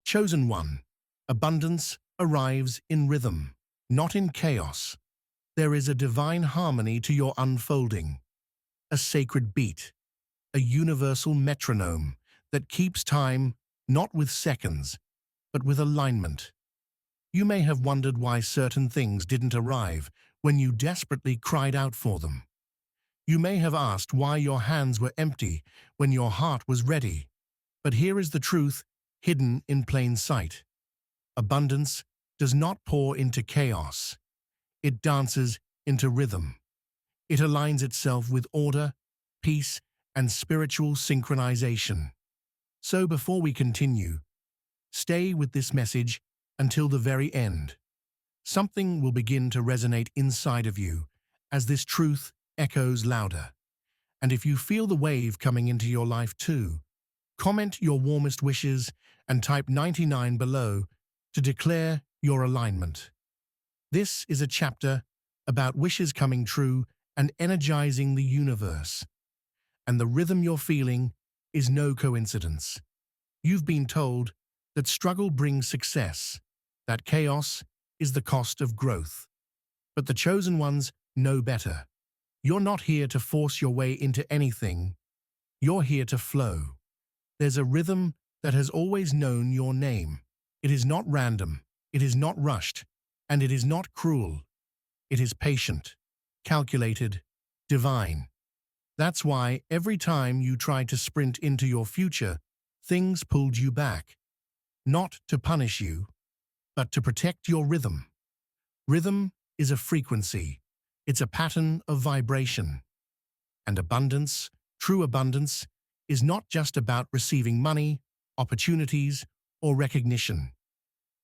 Chosen one, abundance arrives in rhythm, not in chaos. There is a divine harmony to your unfolding, a sacred beat, a universal metronome that keeps time not with seconds, but with alignment. You may have wondered why certain things didn't arrive when you desperately cried out for them. You may have asked why your hands were empty when your heart was ready. But here is the truth hidden in plain sight. Abundance does not pour into chaos. It dances into rhythm. It aligns itself with order, peace, and spiritual synchronization. So before we continue, stay with this message until the very end. Something will begin to resonate inside of you as this truth echoes louder. And if you feel the wave coming into your life too, comment your warmest wishes and type 99 below to declare your alignment. This is a chapter about wishes coming true and energizing the universe. And the rhythm you're feeling is no coincidence. You've been told that struggle brings success, that chaos is the cost of growth. But the chosen ones know better. You're not here to force your way into anything. You're here to flow. There's a rhythm that has always known your name. It is not random, it is not rushed, and it is not cruel. It is patient, calculated, divine. That's why every time you tried to sprint into your future, things pulled you back. Not to punish you, but to protect your rhythm. Rhythm is a frequency. It's a pattern of vibration. And abundance, true abundance, is not just about receiving money, opportunities, or recognition.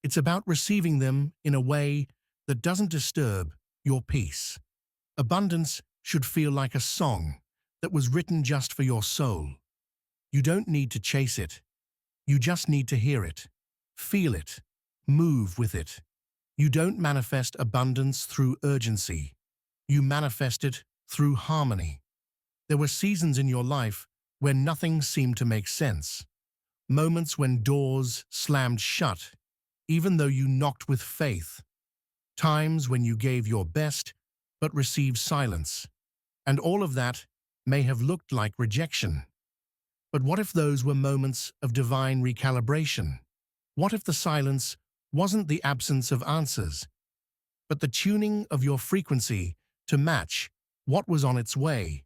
It's about receiving them in a way that doesn't disturb your peace. Abundance should feel like a song that was written just for your soul. You don't need to chase it. You just need to hear it, feel it, move with it. You don't manifest abundance through urgency. You manifest it through harmony. There were seasons in your life when nothing seemed to make sense. Moments when doors slammed shut, even though you knocked with faith. Times when you gave your best, but received silence. And all of that may have looked like rejection. But what if those were moments of divine recalibration? What if the silence wasn't the absence of answers, but the tuning of your frequency to match what was on its way?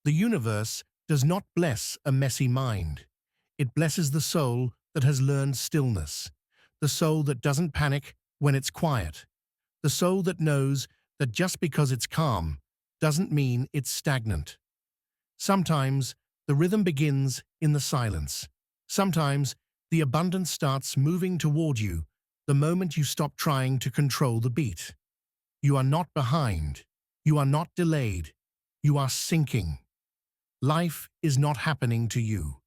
The universe does not bless a messy mind. It blesses the soul that has learned stillness, the soul that doesn't panic when it's quiet, the soul that knows that just because it's calm doesn't mean it's stagnant. Sometimes the rhythm begins in the silence. Sometimes the abundance starts moving toward you the moment you stop trying to control the beat. You are not behind. You are not delayed. You are sinking. Life is not happening to you.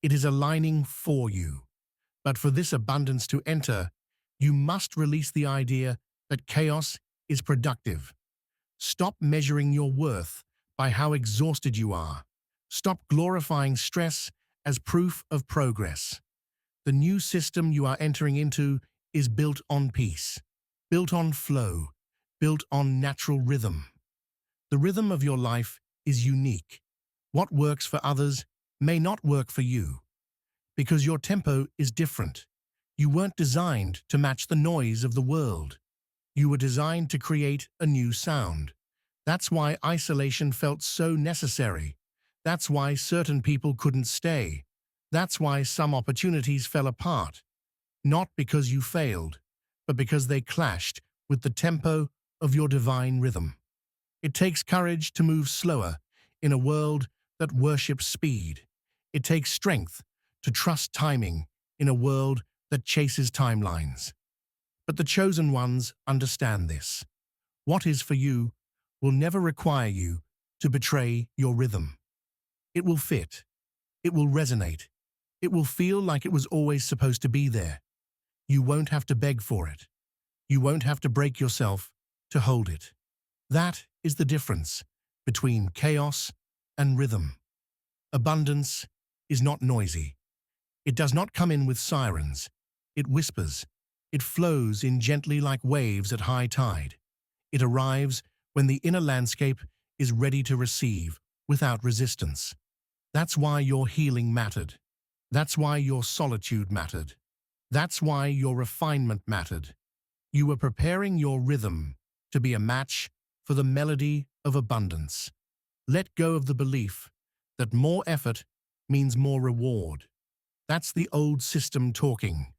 It is aligning for you. But for this abundance to enter, you must release the idea that chaos is productive. Stop measuring your worth by how exhausted you are. Stop glorifying stress as proof of progress. The new system you are entering into is built on peace, built on flow, built on natural rhythm. The rhythm of your life is unique. What works for others may not work for you, because your tempo is different. You weren't designed to match the noise of the world. You were designed to create a new sound. That's why isolation felt so necessary. That's why certain people couldn't stay. That's why some opportunities fell apart. Not because you failed, but because they clashed with the tempo of your divine rhythm. It takes courage to move slower in a world that worships speed. It takes strength to trust timing in a world that chases timelines. But the chosen ones understand this. What is for you will never require you to betray your rhythm. It will fit. It will resonate. It will feel like it was always supposed to be there. You won't have to beg for it. You won't have to break yourself to hold it. That is the difference between chaos and rhythm. Abundance is not noisy. It does not come in with sirens. It whispers. It flows in gently like waves at high tide. It arrives when the inner landscape is ready to receive, without resistance. That's why your healing mattered. That's why your solitude mattered. That's why your refinement mattered. You were preparing your rhythm to be a match for the melody of abundance. Let go of the belief that more effort means more reward. That's the old system talking,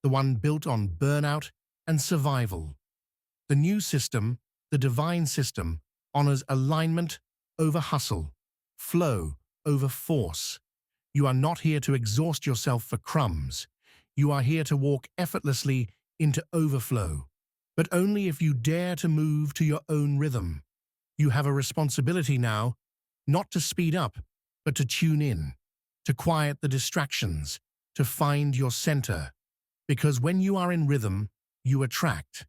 the one built on burnout and survival. The new system, the divine system, honors alignment over hustle, flow over force. You are not here to exhaust yourself for crumbs. You are here to walk effortlessly into overflow, but only if you dare to move to your own rhythm. You have a responsibility now, not to speed up, but to tune in, to quiet the distractions, to find your center. Because when you are in rhythm, you attract.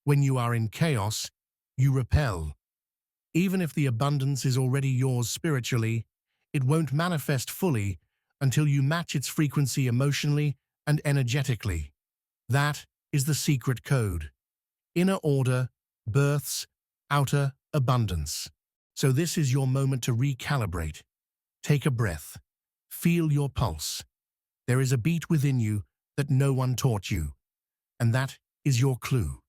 When you are in chaos, you repel. Even if the abundance is already yours spiritually, it won't manifest fully until you match its frequency emotionally and energetically. That is the secret code. Inner order births outer abundance. So this is your moment to recalibrate. Take a breath. Feel your pulse. There is a beat within you that no one taught you, and that is your clue.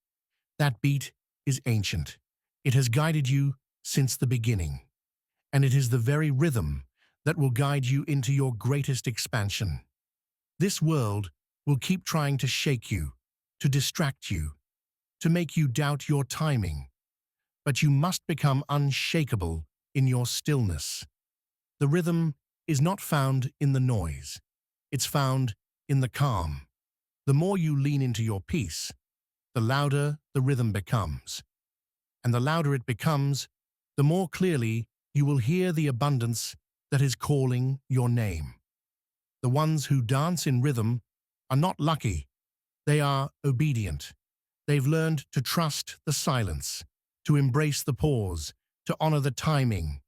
That beat is ancient. It has guided you since the beginning, and it is the very rhythm that will guide you into your greatest expansion. This world will keep trying to shake you, to distract you, to make you doubt your timing, but you must become unshakable in your stillness. The rhythm is not found in the noise. It's found in the calm. The more you lean into your peace, the louder the rhythm becomes. And the louder it becomes, the more clearly you will hear the abundance that is calling your name. The ones who dance in rhythm are not lucky. They are obedient. They've learned to trust the silence, to embrace the pause, to honor the timing.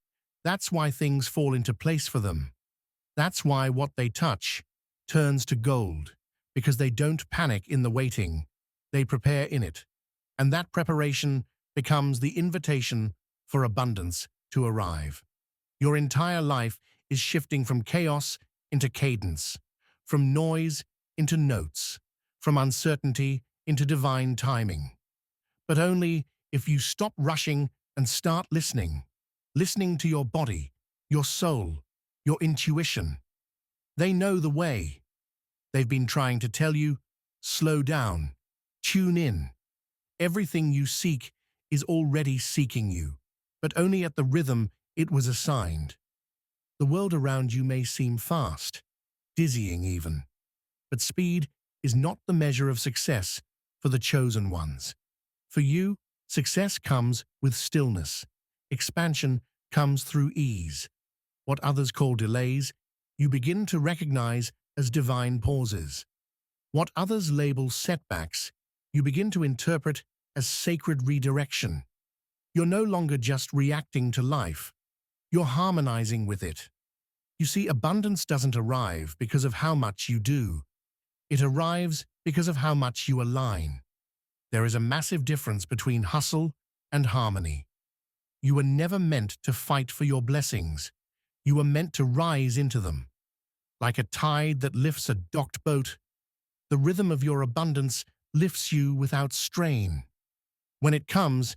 That's why things fall into place for them. That's why what they touch turns to gold, because they don't panic in the waiting. They prepare in it. And that preparation becomes the invitation for abundance to arrive. Your entire life is shifting from chaos into cadence, from noise into notes, from uncertainty into divine timing. But only if you stop rushing and start listening, listening to your body, your soul, your intuition. They know the way. They've been trying to tell you, slow down, tune in. Everything you seek is already seeking you, but only at the rhythm it was assigned. The world around you may seem fast, dizzying even, but speed is not the measure of success for the chosen ones. For you, success comes with stillness. Expansion comes through ease. What others call delays, you begin to recognize as divine pauses. What others label setbacks, you begin to interpret as sacred redirection. You're no longer just reacting to life. You're harmonizing with it. You see, abundance doesn't arrive because of how much you do. It arrives because of how much you align. There is a massive difference between hustle and harmony. You were never meant to fight for your blessings. You were meant to rise into them. Like a tide that lifts a docked boat, the rhythm of your abundance lifts you without strain. When it comes,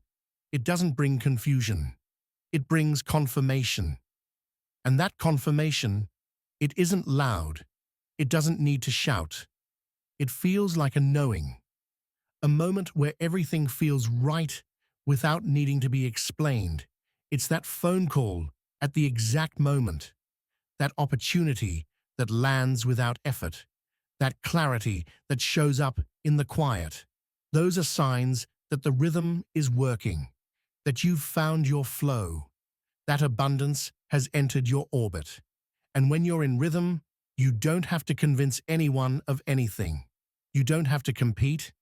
it doesn't bring confusion. It brings confirmation. And that confirmation, it isn't loud. It doesn't need to shout. It feels like a knowing. A moment where everything feels right without needing to be explained. It's that phone call at the exact moment. That opportunity that lands without effort. That clarity that shows up in the quiet. Those are signs that the rhythm is working, that you've found your flow, that abundance has entered your orbit. And when you're in rhythm, you don't have to convince anyone of anything. You don't have to compete.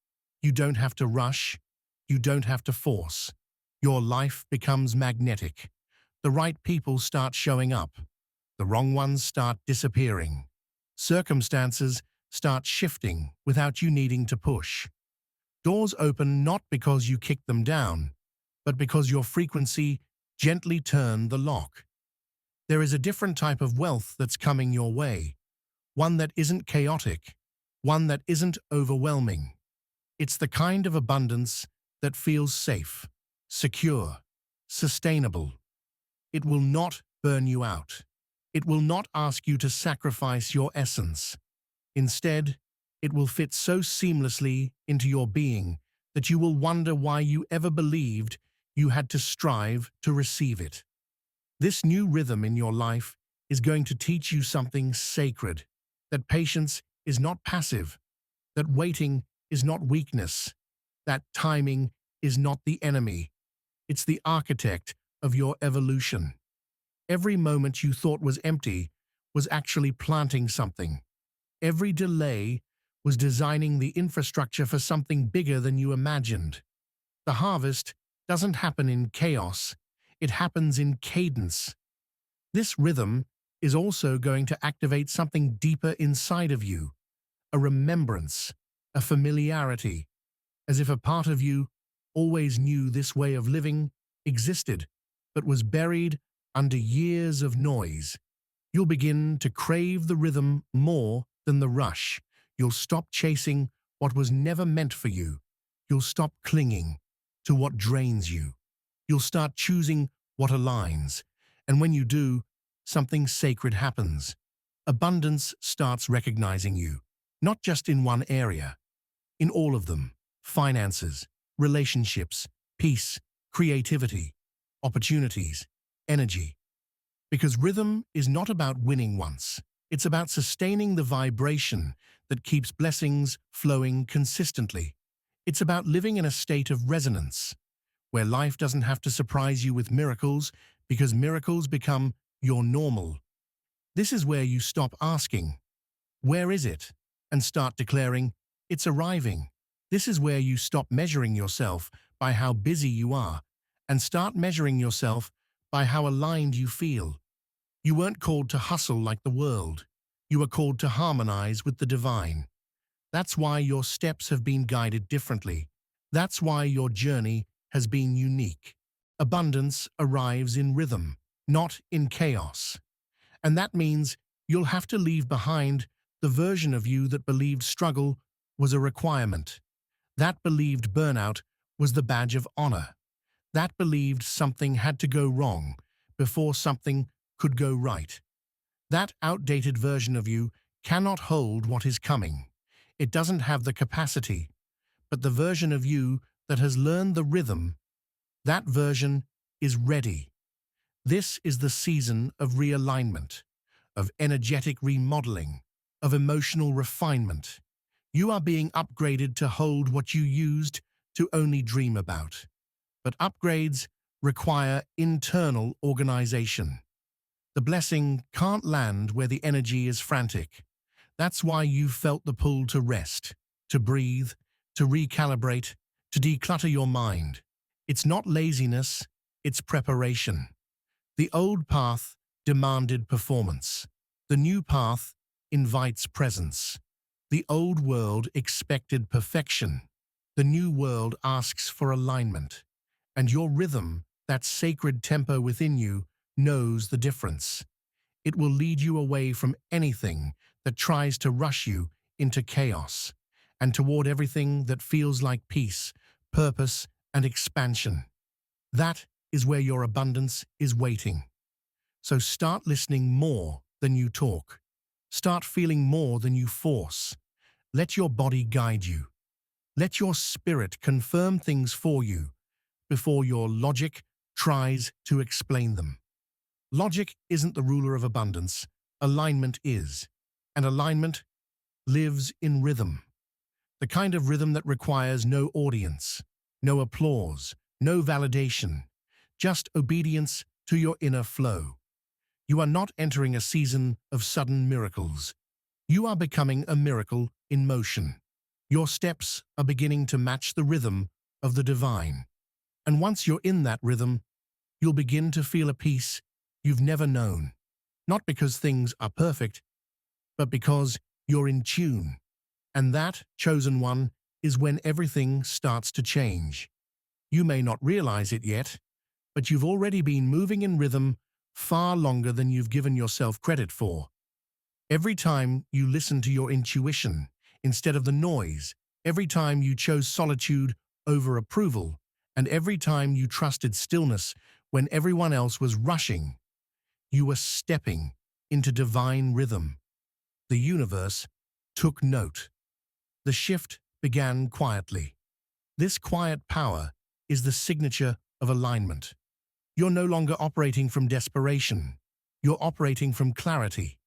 You don't have to rush. You don't have to force. Your life becomes magnetic. The right people start showing up. The wrong ones start disappearing. Circumstances start shifting without you needing to push. Doors open not because you kick them down, but because your frequency gently turned the lock. There is a different type of wealth that's coming your way, one that isn't chaotic, one that isn't overwhelming. It's the kind of abundance that feels safe, secure, sustainable. It will not burn you out. It will not ask you to sacrifice your essence. Instead, it will fit so seamlessly into your being that you will wonder why you ever believed you had to strive to receive it. This new rhythm in your life is going to teach you something sacred, that patience is not passive, that waiting is not weakness, that timing is not the enemy. It's the architect of your evolution. Every moment you thought was empty was actually planting something. Every delay was designing the infrastructure for something bigger than you imagined. The harvest doesn't happen in chaos, it happens in cadence. This rhythm is also going to activate something deeper inside of you, a remembrance, a familiarity, as if a part of you always knew this way of living existed, but was buried under years of noise. You'll begin to crave the rhythm more than the rush. You'll stop chasing what was never meant for you. You'll stop clinging to what drains you. You'll start choosing what aligns. And when you do, something sacred happens. Abundance starts recognizing you, not just in one area, in all of them: finances, relationships, peace, creativity, opportunities, energy. Because rhythm is not about winning once. It's about sustaining the vibration that keeps blessings flowing consistently. It's about living in a state of resonance, where life doesn't have to surprise you with miracles, because miracles become your normal. This is where you stop asking, "Where is it?" and start declaring, "It's arriving." This is where you stop measuring yourself by how busy you are and start measuring yourself by how aligned you feel. You weren't called to hustle like the world. You were called to harmonize with the divine. That's why your steps have been guided differently. That's why your journey has been unique. Abundance arrives in rhythm, not in chaos. And that means you'll have to leave behind the version of you that believed struggle was a requirement, that believed burnout was the badge of honor, that believed something had to go wrong before something could go right. That outdated version of you cannot hold what is coming. It doesn't have the capacity, but the version of you that has learned the rhythm, that version is ready. This is the season of realignment, of energetic remodeling, of emotional refinement. You are being upgraded to hold what you used to only dream about. But upgrades require internal organization. The blessing can't land where the energy is frantic. That's why you felt the pull to rest, to breathe, to recalibrate, to declutter your mind. It's not laziness, it's preparation. The old path demanded performance. The new path invites presence. The old world expected perfection. The new world asks for alignment. And your rhythm, that sacred tempo within you, knows the difference. It will lead you away from anything that tries to rush you into chaos, and toward everything that feels like peace, purpose, and expansion. That is where your abundance is waiting. So start listening more than you talk. Start feeling more than you force. Let your body guide you. Let your spirit confirm things for you before your logic tries to explain them. Logic isn't the ruler of abundance. Alignment is. And alignment lives in rhythm. The kind of rhythm that requires no audience, no applause, no validation, just obedience to your inner flow. You are not entering a season of sudden miracles. You are becoming a miracle in motion. Your steps are beginning to match the rhythm of the divine. And once you're in that rhythm, you'll begin to feel a peace you've never known. Not because things are perfect, but because you're in tune. And that, chosen one, is when everything starts to change. You may not realize it yet, but you've already been moving in rhythm far longer than you've given yourself credit for. Every time you listen to your intuition instead of the noise, every time you chose solitude over approval, and every time you trusted stillness when everyone else was rushing, you were stepping into divine rhythm. The universe took note. The shift began quietly. This quiet power is the signature of alignment. You're no longer operating from desperation. You're operating from clarity.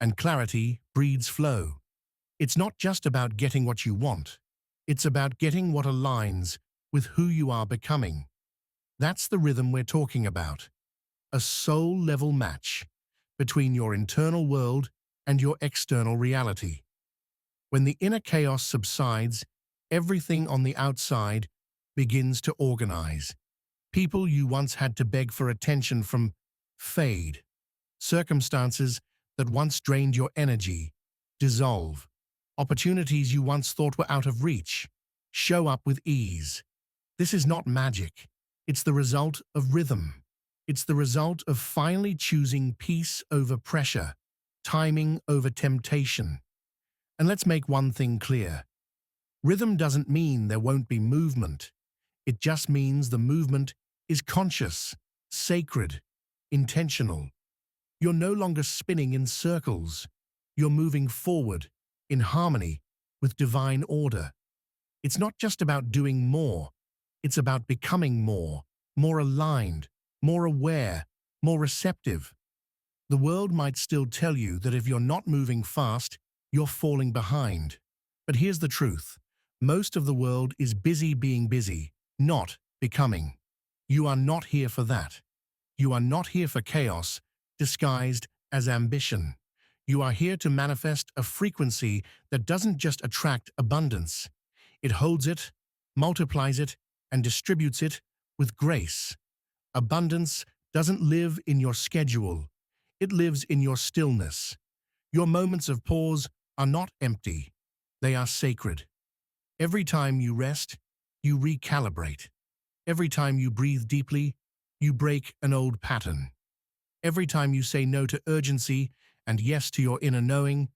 And clarity breeds flow. It's not just about getting what you want. It's about getting what aligns with who you are becoming. That's the rhythm we're talking about. A soul-level match between your internal world and your external reality. When the inner chaos subsides, everything on the outside begins to organize. People you once had to beg for attention from fade. Circumstances that once drained your energy dissolve. Opportunities you once thought were out of reach show up with ease. This is not magic. It's the result of rhythm. It's the result of finally choosing peace over pressure, timing over temptation. And let's make one thing clear. Rhythm doesn't mean there won't be movement. It just means the movement is conscious, sacred, intentional. You're no longer spinning in circles. You're moving forward in harmony with divine order. It's not just about doing more. It's about becoming more aligned, more aware, more receptive. The world might still tell you that if you're not moving fast, you're falling behind. But here's the truth. Most of the world is busy being busy, not becoming. You are not here for that. You are not here for chaos disguised as ambition. You are here to manifest a frequency that doesn't just attract abundance. It holds it, multiplies it, and distributes it with grace. Abundance doesn't live in your schedule. It lives in your stillness. Your moments of pause are not empty. They are sacred. Every time you rest, you recalibrate. Every time you breathe deeply, you break an old pattern. Every time you say no to urgency and yes to your inner knowing,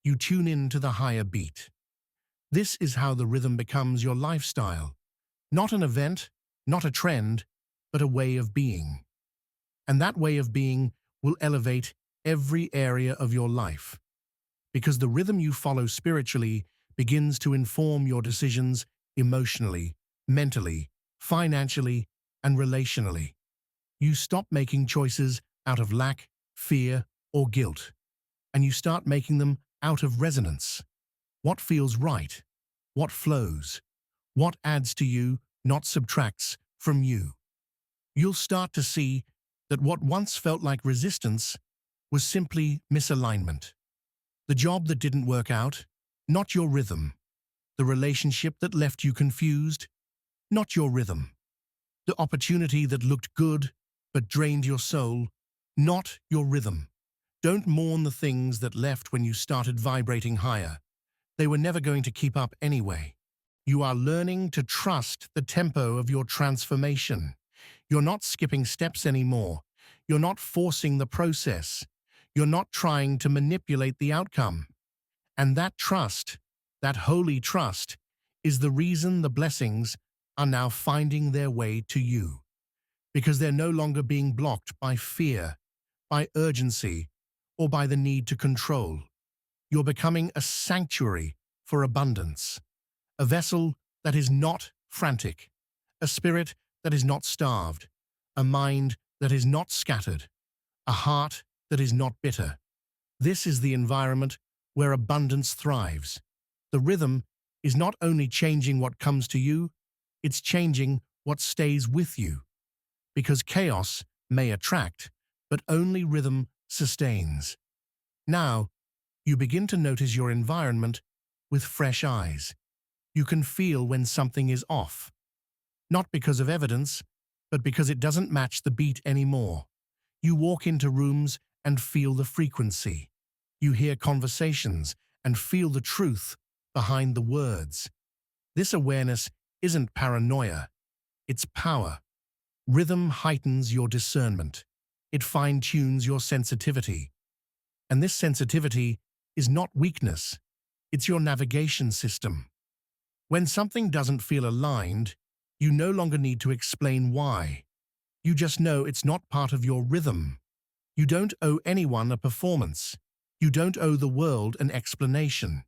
you tune in to the higher beat. This is how the rhythm becomes your lifestyle. Not an event, not a trend, but a way of being. And that way of being will elevate every area of your life. Because the rhythm you follow spiritually begins to inform your decisions emotionally, mentally, financially, and relationally. You stop making choices out of lack, fear, or guilt, and you start making them out of resonance. What feels right? What flows? What adds to you, not subtracts from you? You'll start to see that what once felt like resistance was simply misalignment. The job that didn't work out, not your rhythm. The relationship that left you confused, not your rhythm. The opportunity that looked good but drained your soul, not your rhythm. Don't mourn the things that left when you started vibrating higher. They were never going to keep up anyway. You are learning to trust the tempo of your transformation. You're not skipping steps anymore. You're not forcing the process. You're not trying to manipulate the outcome. And that trust, that holy trust, is the reason the blessings are now finding their way to you. Because they're no longer being blocked by fear, by urgency, or by the need to control. You're becoming a sanctuary for abundance, a vessel that is not frantic, a spirit that is not starved, a mind that is not scattered, a heart that is not bitter. This is the environment where abundance thrives. The rhythm is not only changing what comes to you, it's changing what stays with you. Because chaos may attract, but only rhythm sustains. Now, you begin to notice your environment with fresh eyes. You can feel when something is off. Not because of evidence, but because it doesn't match the beat anymore. You walk into rooms and feel the frequency. You hear conversations and feel the truth behind the words. This awareness isn't paranoia, it's power. Rhythm heightens your discernment. It fine-tunes your sensitivity. And this sensitivity is not weakness, it's your navigation system. When something doesn't feel aligned, you no longer need to explain why. You just know it's not part of your rhythm. You don't owe anyone a performance. You don't owe the world an explanation.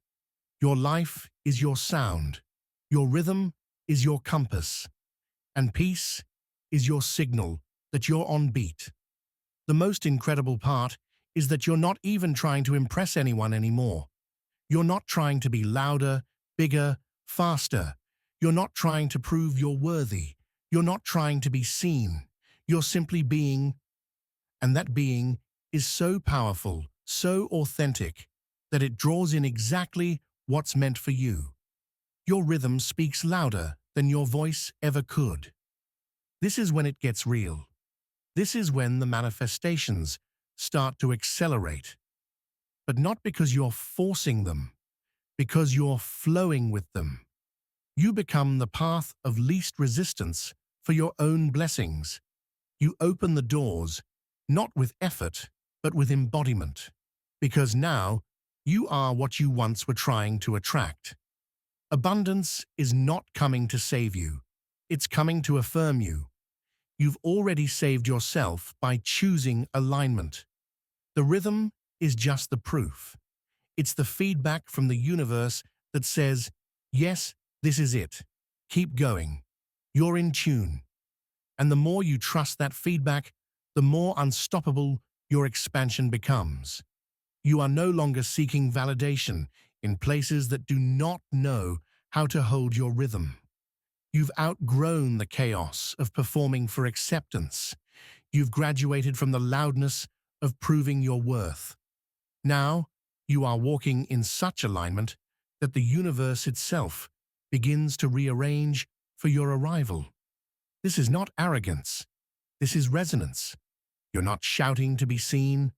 Your life is your sound. Your rhythm is your compass. And peace is your signal that you're on beat. The most incredible part is that you're not even trying to impress anyone anymore. You're not trying to be louder, bigger, faster. You're not trying to prove you're worthy. You're not trying to be seen. You're simply being, and that being is so powerful, so authentic, that it draws in exactly what's meant for you. Your rhythm speaks louder than your voice ever could. This is when it gets real. This is when the manifestations start to accelerate. But not because you're forcing them, because you're flowing with them. You become the path of least resistance for your own blessings. You open the doors, not with effort, but with embodiment. Because now, you are what you once were trying to attract. Abundance is not coming to save you. It's coming to affirm you. You've already saved yourself by choosing alignment. The rhythm is just the proof. It's the feedback from the universe that says, yes, this is it. Keep going. You're in tune. And the more you trust that feedback, the more unstoppable your expansion becomes. You are no longer seeking validation in places that do not know how to hold your rhythm. You've outgrown the chaos of performing for acceptance. You've graduated from the loudness of proving your worth. Now, you are walking in such alignment that the universe itself begins to rearrange for your arrival. This is not arrogance. This is resonance. You're not shouting to be seen.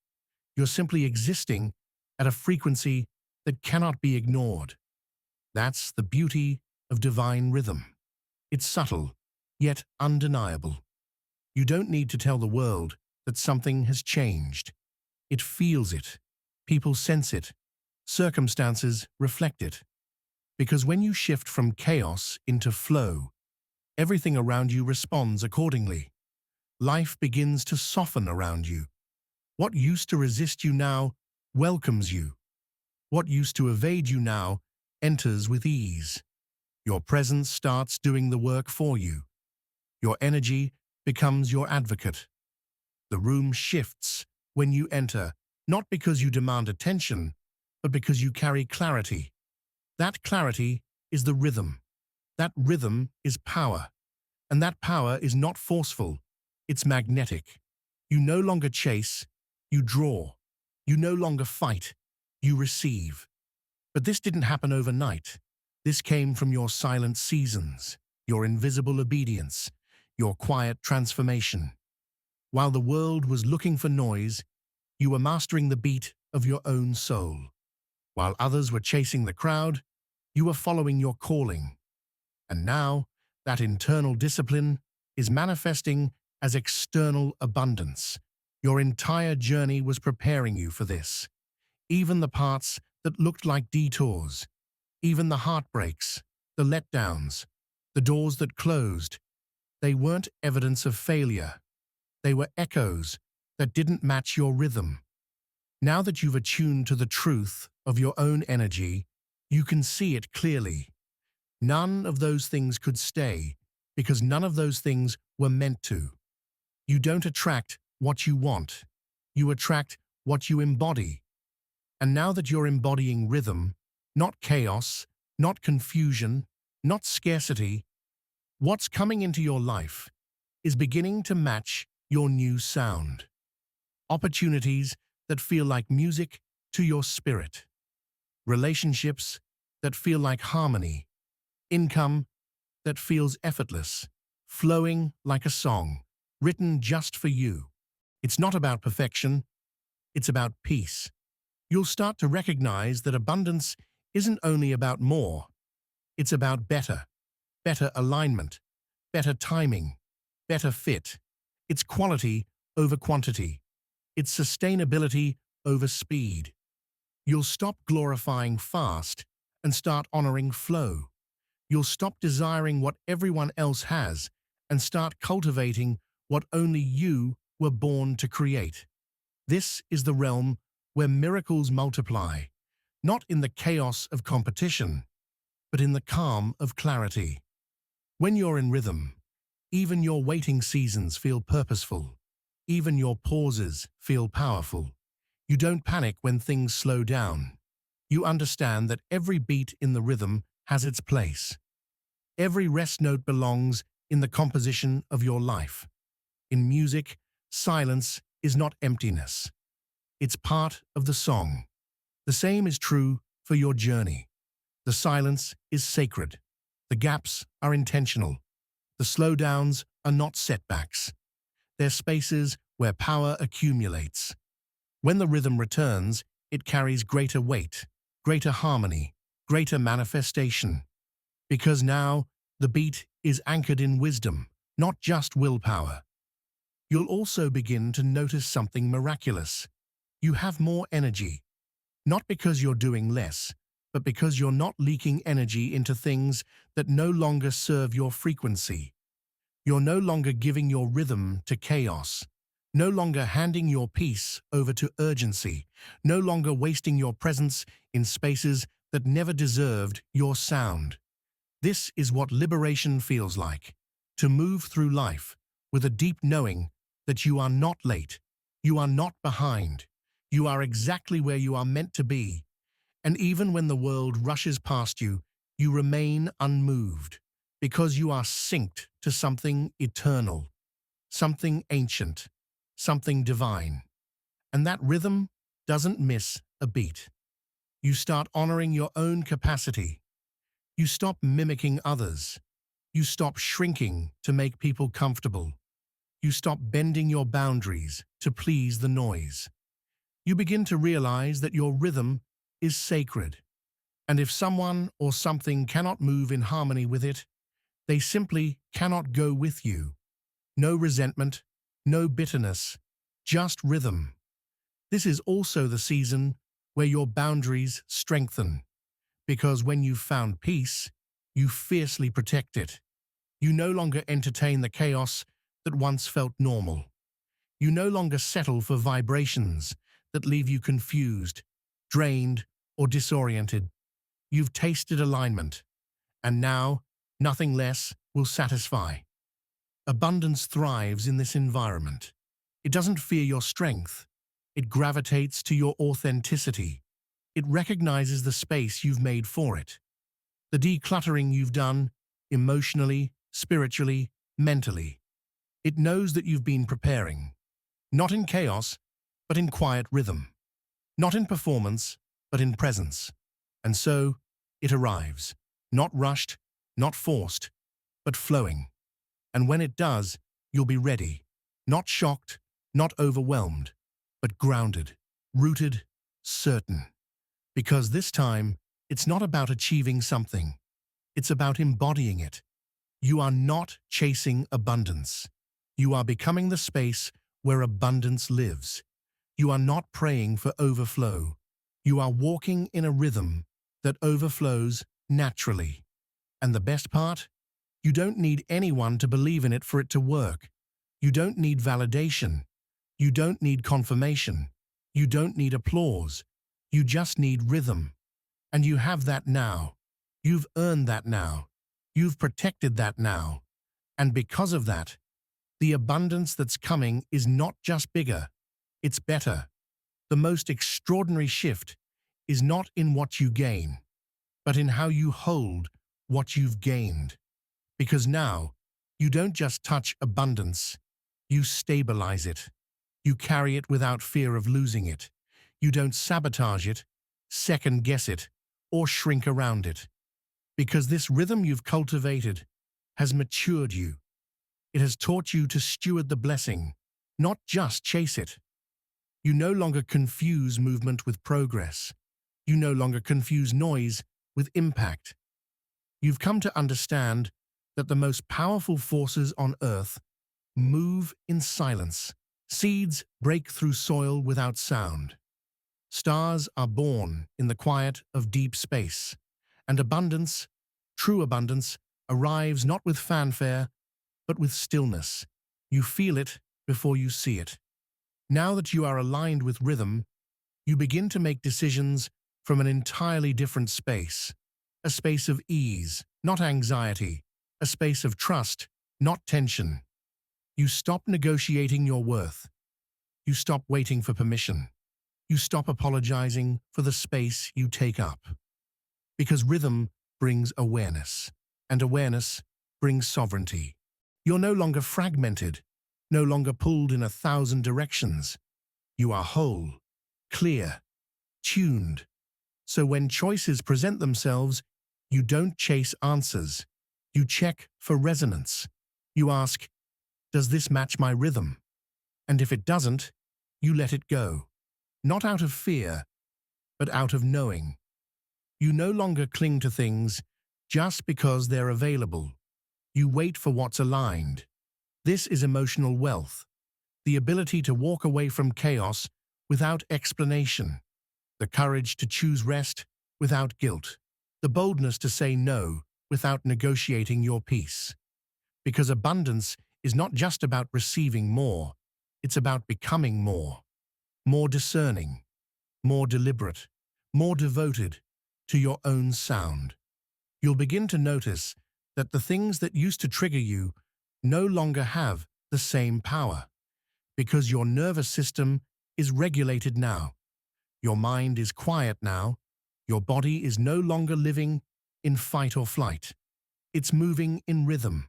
You're simply existing at a frequency that cannot be ignored. That's the beauty of divine rhythm. It's subtle, yet undeniable. You don't need to tell the world that something has changed. It feels it. People sense it. Circumstances reflect it. Because when you shift from chaos into flow, everything around you responds accordingly. Life begins to soften around you. What used to resist you now welcomes you. What used to evade you now enters with ease. Your presence starts doing the work for you. Your energy becomes your advocate. The room shifts when you enter, not because you demand attention, but because you carry clarity. That clarity is the rhythm. That rhythm is power. And that power is not forceful, it's magnetic. You no longer chase, you draw. You no longer fight, you receive. But this didn't happen overnight. This came from your silent seasons, your invisible obedience, your quiet transformation. While the world was looking for noise, you were mastering the beat of your own soul. While others were chasing the crowd, you were following your calling. And now, that internal discipline is manifesting as external abundance. Your entire journey was preparing you for this. Even the parts that looked like detours, even the heartbreaks, the letdowns, the doors that closed, they weren't evidence of failure. They were echoes that didn't match your rhythm. Now that you've attuned to the truth of your own energy, you can see it clearly. None of those things could stay because none of those things were meant to. You don't attract what you want. You attract what you embody. And now that you're embodying rhythm, not chaos, not confusion, not scarcity, what's coming into your life is beginning to match your new sound. Opportunities that feel like music to your spirit. Relationships that feel like harmony. Income that feels effortless, flowing like a song, written just for you. It's not about perfection, it's about peace. You'll start to recognize that abundance isn't only about more, it's about better alignment, better timing, better fit. It's quality over quantity. It's sustainability over speed. You'll stop glorifying fast and start honoring flow. You'll stop desiring what everyone else has and start cultivating what only you were born to create. This is the realm where miracles multiply, not in the chaos of competition, but in the calm of clarity. When you're in rhythm, even your waiting seasons feel purposeful. Even your pauses feel powerful. You don't panic when things slow down. You understand that every beat in the rhythm has its place. Every rest note belongs in the composition of your life. In music, silence is not emptiness. It's part of the song. The same is true for your journey. The silence is sacred. The gaps are intentional. The slowdowns are not setbacks. They're spaces where power accumulates. When the rhythm returns, it carries greater weight, greater harmony, greater manifestation. Because now, the beat is anchored in wisdom, not just willpower. You'll also begin to notice something miraculous. You have more energy, not because you're doing less, but because you're not leaking energy into things that no longer serve your frequency. You're no longer giving your rhythm to chaos, no longer handing your peace over to urgency, no longer wasting your presence in spaces that never deserved your sound. This is what liberation feels like, to move through life with a deep knowing that you are not late, you are not behind, you are exactly where you are meant to be. And even when the world rushes past you, you remain unmoved, because you are synced to something eternal, something ancient, something divine. And that rhythm doesn't miss a beat. You start honoring your own capacity. You stop mimicking others. You stop shrinking to make people comfortable. You stop bending your boundaries to please the noise. You begin to realize that your rhythm is sacred. And if someone or something cannot move in harmony with it, they simply cannot go with you. No resentment, no bitterness, just rhythm. This is also the season where your boundaries strengthen, because when you've found peace, you fiercely protect it. You no longer entertain the chaos that once felt normal. You no longer settle for vibrations that leave you confused, drained, or disoriented. You've tasted alignment, and now nothing less will satisfy. Abundance thrives in this environment. It doesn't fear your strength. It gravitates to your authenticity. It recognizes the space you've made for it. The decluttering you've done, emotionally, spiritually, mentally. It knows that you've been preparing. Not in chaos, but in quiet rhythm. Not in performance, but in presence. And so, it arrives. Not rushed, not forced, but flowing. And when it does, you'll be ready. Not shocked, not overwhelmed, but grounded, rooted, certain. Because this time, it's not about achieving something. It's about embodying it. You are not chasing abundance. You are becoming the space where abundance lives. You are not praying for overflow. You are walking in a rhythm that overflows naturally. And the best part? You don't need anyone to believe in it for it to work. You don't need validation. You don't need confirmation. You don't need applause. You just need rhythm. And you have that now. You've earned that now. You've protected that now. And because of that, the abundance that's coming is not just bigger, it's better. The most extraordinary shift is not in what you gain, but in how you hold what you've gained. Because now, you don't just touch abundance, you stabilize it. You carry it without fear of losing it. You don't sabotage it, second-guess it, or shrink around it. Because this rhythm you've cultivated has matured you. It has taught you to steward the blessing, not just chase it. You no longer confuse movement with progress. You no longer confuse noise with impact. You've come to understand that the most powerful forces on Earth move in silence. Seeds break through soil without sound. Stars are born in the quiet of deep space. And abundance, true abundance, arrives not with fanfare, but with stillness. You feel it before you see it. Now that you are aligned with rhythm, you begin to make decisions from an entirely different space. A space of ease, not anxiety. A space of trust, not tension. You stop negotiating your worth. You stop waiting for permission. You stop apologizing for the space you take up. Because rhythm brings awareness, and awareness brings sovereignty. You're no longer fragmented, no longer pulled in 1,000 directions. You are whole, clear, tuned. So when choices present themselves, you don't chase answers. You check for resonance. You ask, does this match my rhythm? And if it doesn't, you let it go. Not out of fear, but out of knowing. You no longer cling to things just because they're available. You wait for what's aligned. This is emotional wealth, the ability to walk away from chaos without explanation, the courage to choose rest without guilt, the boldness to say no without negotiating your peace. Because abundance is not just about receiving more, it's about becoming more. More discerning, more deliberate, more devoted to your own sound. You'll begin to notice that the things that used to trigger you no longer have the same power, because your nervous system is regulated now. Your mind is quiet now. Your body is no longer living in fight or flight. It's moving in rhythm.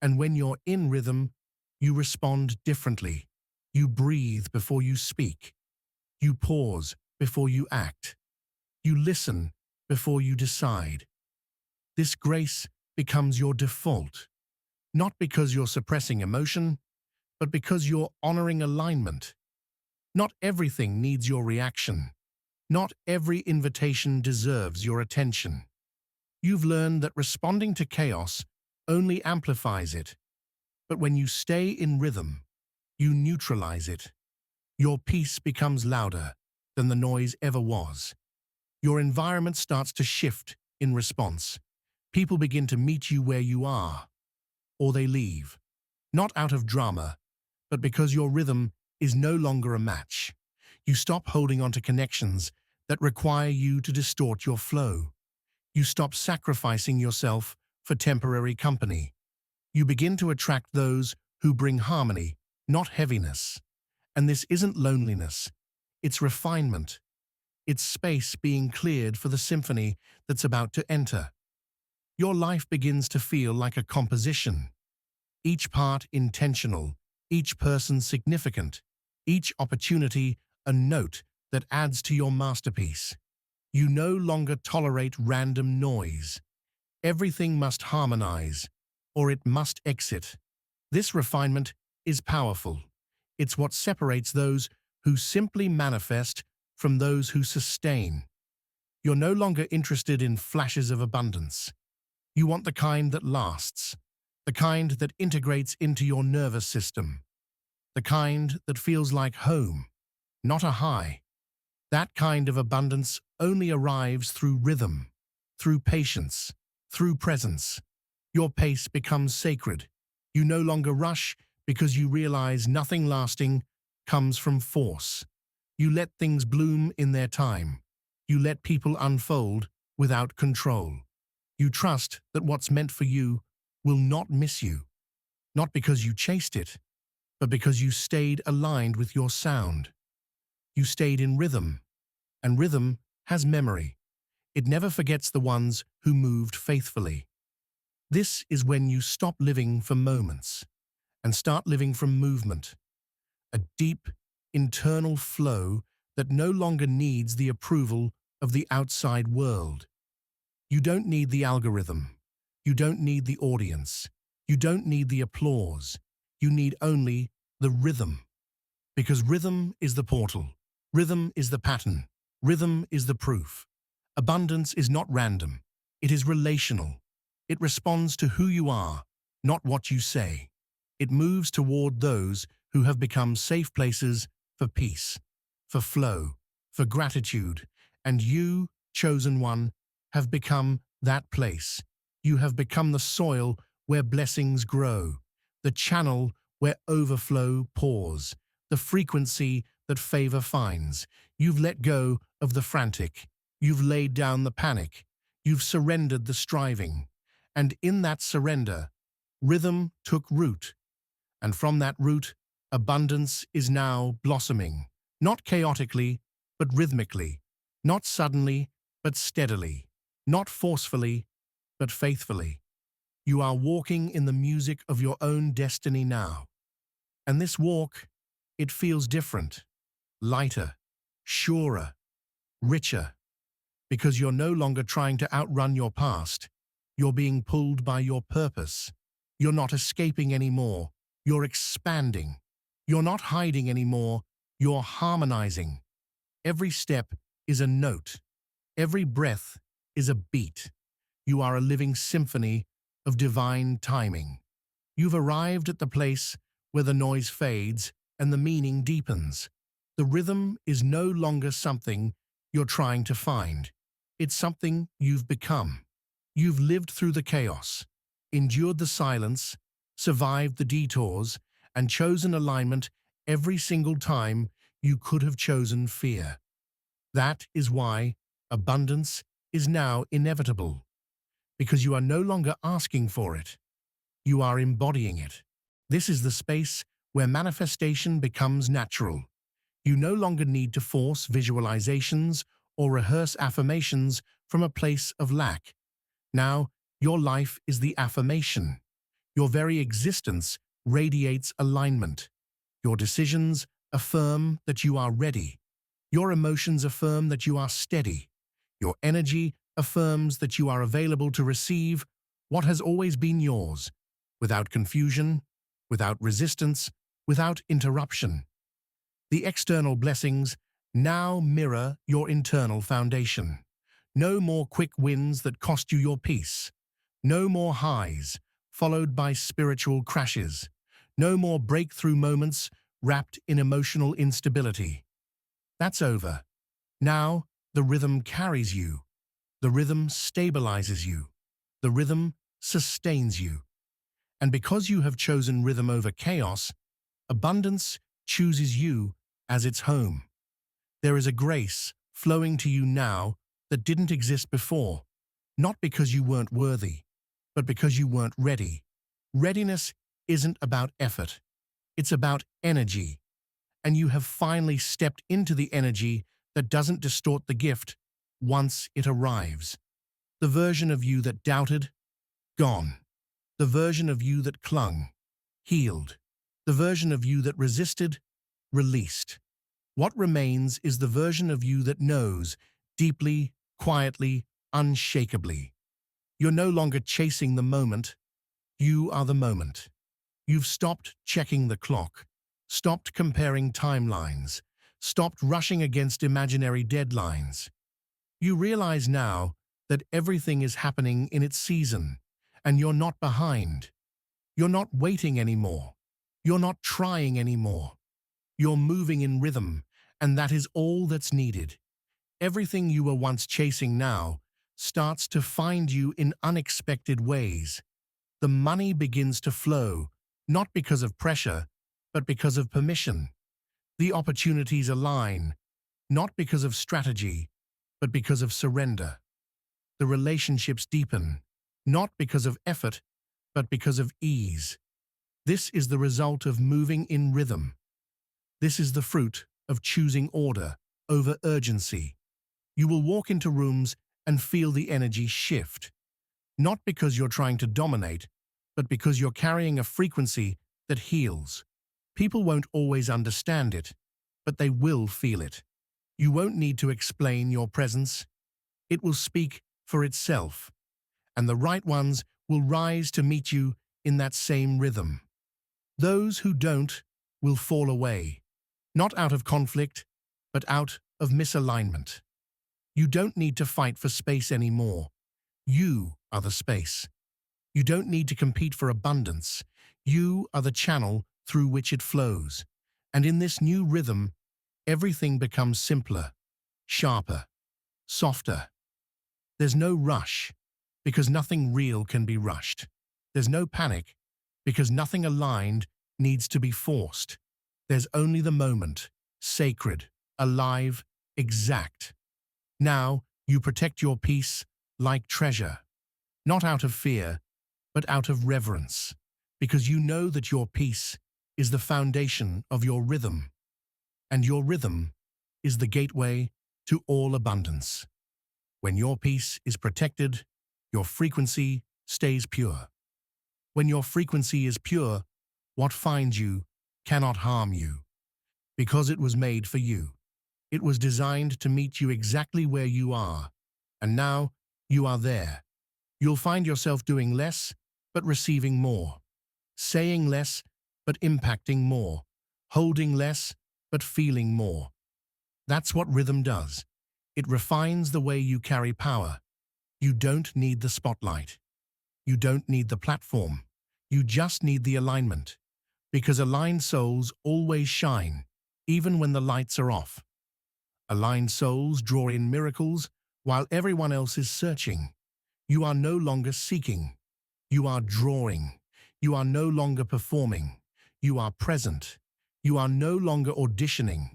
And when you're in rhythm, you respond differently. You breathe before you speak. You pause before you act. You listen before you decide. This grace becomes your default, not because you're suppressing emotion, but because you're honoring alignment. Not everything needs your reaction. Not every invitation deserves your attention. You've learned that responding to chaos only amplifies it. But when you stay in rhythm, you neutralize it. Your peace becomes louder than the noise ever was. Your environment starts to shift in response. People begin to meet you where you are, or they leave. Not out of drama, but because your rhythm is no longer a match. You stop holding on to connections that require you to distort your flow. You stop sacrificing yourself for temporary company. You begin to attract those who bring harmony, not heaviness. And this isn't loneliness, it's refinement. It's space being cleared for the symphony that's about to enter. Your life begins to feel like a composition. Each part intentional, each person significant, each opportunity a note that adds to your masterpiece. You no longer tolerate random noise. Everything must harmonize, or it must exit. This refinement is powerful. It's what separates those who simply manifest from those who sustain. You're no longer interested in flashes of abundance. You want the kind that lasts, the kind that integrates into your nervous system, the kind that feels like home, not a high. That kind of abundance only arrives through rhythm, through patience, through presence. Your pace becomes sacred. You no longer rush because you realize nothing lasting comes from force. You let things bloom in their time. You let people unfold without control. You trust that what's meant for you will not miss you, not because you chased it, but because you stayed aligned with your sound. You stayed in rhythm, and rhythm has memory. It never forgets the ones who moved faithfully. This is when you stop living for moments and start living from movement, a deep, internal flow that no longer needs the approval of the outside world. You don't need the algorithm. You don't need the audience. You don't need the applause. You need only the rhythm. Because rhythm is the portal. Rhythm is the pattern. Rhythm is the proof. Abundance is not random. It is relational. It responds to who you are, not what you say. It moves toward those who have become safe places for peace, for flow, for gratitude, and you, chosen one, have become that place. You have become the soil where blessings grow, the channel where overflow pours, the frequency that favor finds. You've let go of the frantic. You've laid down the panic. You've surrendered the striving. And in that surrender, rhythm took root. And from that root, abundance is now blossoming, not chaotically, but rhythmically, not suddenly, but steadily, not forcefully, but faithfully. You are walking in the music of your own destiny now. And this walk, it feels different, lighter, surer, richer, because you're no longer trying to outrun your past. You're being pulled by your purpose. You're not escaping anymore. You're expanding. You're not hiding anymore. You're harmonizing. Every step is a note. Every breath is a beat. You are a living symphony of divine timing. You've arrived at the place where the noise fades and the meaning deepens. The rhythm is no longer something you're trying to find. It's something you've become. You've lived through the chaos, endured the silence, survived the detours, and chosen alignment every single time you could have chosen fear. That is why abundance is now inevitable, because you are no longer asking for it. You are embodying it. This is the space where manifestation becomes natural. You no longer need to force visualizations or rehearse affirmations from a place of lack. Now, your life is the affirmation. Your very existence radiates alignment. Your decisions affirm that you are ready. Your emotions affirm that you are steady. Your energy affirms that you are available to receive what has always been yours, without confusion, without resistance, without interruption. The external blessings now mirror your internal foundation. No more quick wins that cost you your peace. No more highs, followed by spiritual crashes. No more breakthrough moments wrapped in emotional instability. That's over. Now, the rhythm carries you. The rhythm stabilizes you. The rhythm sustains you. And because you have chosen rhythm over chaos, abundance chooses you as its home. There is a grace flowing to you now that didn't exist before, not because you weren't worthy, but because you weren't ready. Readiness isn't about effort. It's about energy. And you have finally stepped into the energy that doesn't distort the gift once it arrives. The version of you that doubted, gone. The version of you that clung, healed. The version of you that resisted, released. What remains is the version of you that knows, deeply, quietly, unshakably. You're no longer chasing the moment. You are the moment. You've stopped checking the clock, stopped comparing timelines, stopped rushing against imaginary deadlines. You realize now that everything is happening in its season, and you're not behind. You're not waiting anymore. You're not trying anymore. You're moving in rhythm, and that is all that's needed. Everything you were once chasing now starts to find you in unexpected ways. The money begins to flow, not because of pressure, but because of permission. The opportunities align, not because of strategy, but because of surrender. The relationships deepen, not because of effort, but because of ease. This is the result of moving in rhythm. This is the fruit of choosing order over urgency. You will walk into rooms and feel the energy shift, not because you're trying to dominate, but because you're carrying a frequency that heals. People won't always understand it, but they will feel it. You won't need to explain your presence. It will speak for itself, and the right ones will rise to meet you in that same rhythm. Those who don't will fall away, not out of conflict, but out of misalignment. You don't need to fight for space anymore. You are the space. You don't need to compete for abundance. You are the channel through which it flows. And in this new rhythm, everything becomes simpler, sharper, softer. There's no rush, because nothing real can be rushed. There's no panic, because nothing aligned needs to be forced. There's only the moment, sacred, alive, exact. Now, you protect your peace like treasure, not out of fear, but out of reverence, because you know that your peace is the foundation of your rhythm, and your rhythm is the gateway to all abundance. When your peace is protected, your frequency stays pure. When your frequency is pure, what finds you cannot harm you, because it was made for you. It was designed to meet you exactly where you are, and now you are there. You'll find yourself doing less, but receiving more, saying less, but impacting more, holding less, but feeling more. That's what rhythm does. It refines the way you carry power. You don't need the spotlight. You don't need the platform. You just need the alignment, because aligned souls always shine, even when the lights are off. Aligned souls draw in miracles while everyone else is searching. You are no longer seeking. You are drawing. You are no longer performing. You are present. You are no longer auditioning.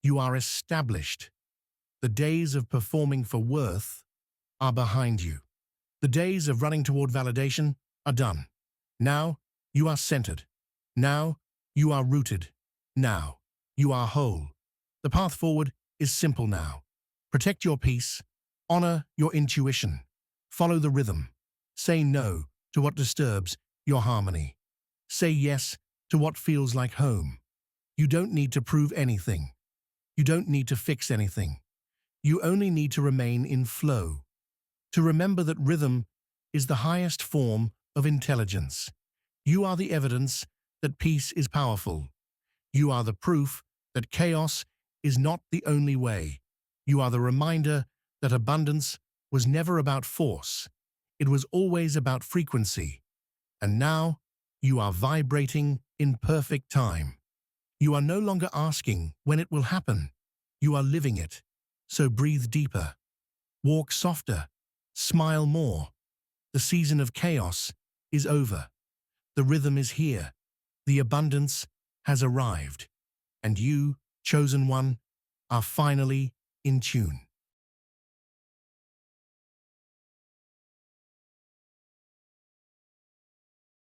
You are established. The days of performing for worth are behind you. The days of running toward validation are done. Now you are centered. Now you are rooted. Now you are whole. The path forward is simple now. Protect your peace. Honor your intuition. Follow the rhythm. Say no to what disturbs your harmony. Say yes to what feels like home. You don't need to prove anything. You don't need to fix anything. You only need to remain in flow. To remember that rhythm is the highest form of intelligence. You are the evidence that peace is powerful. You are the proof that chaos is not the only way. You are the reminder that abundance was never about force. It was always about frequency. And now you are vibrating in perfect time. You are no longer asking when it will happen. You are living it. So breathe deeper. Walk softer. Smile more. The season of chaos is over. The rhythm is here. The abundance has arrived. And you, chosen one, are finally in tune.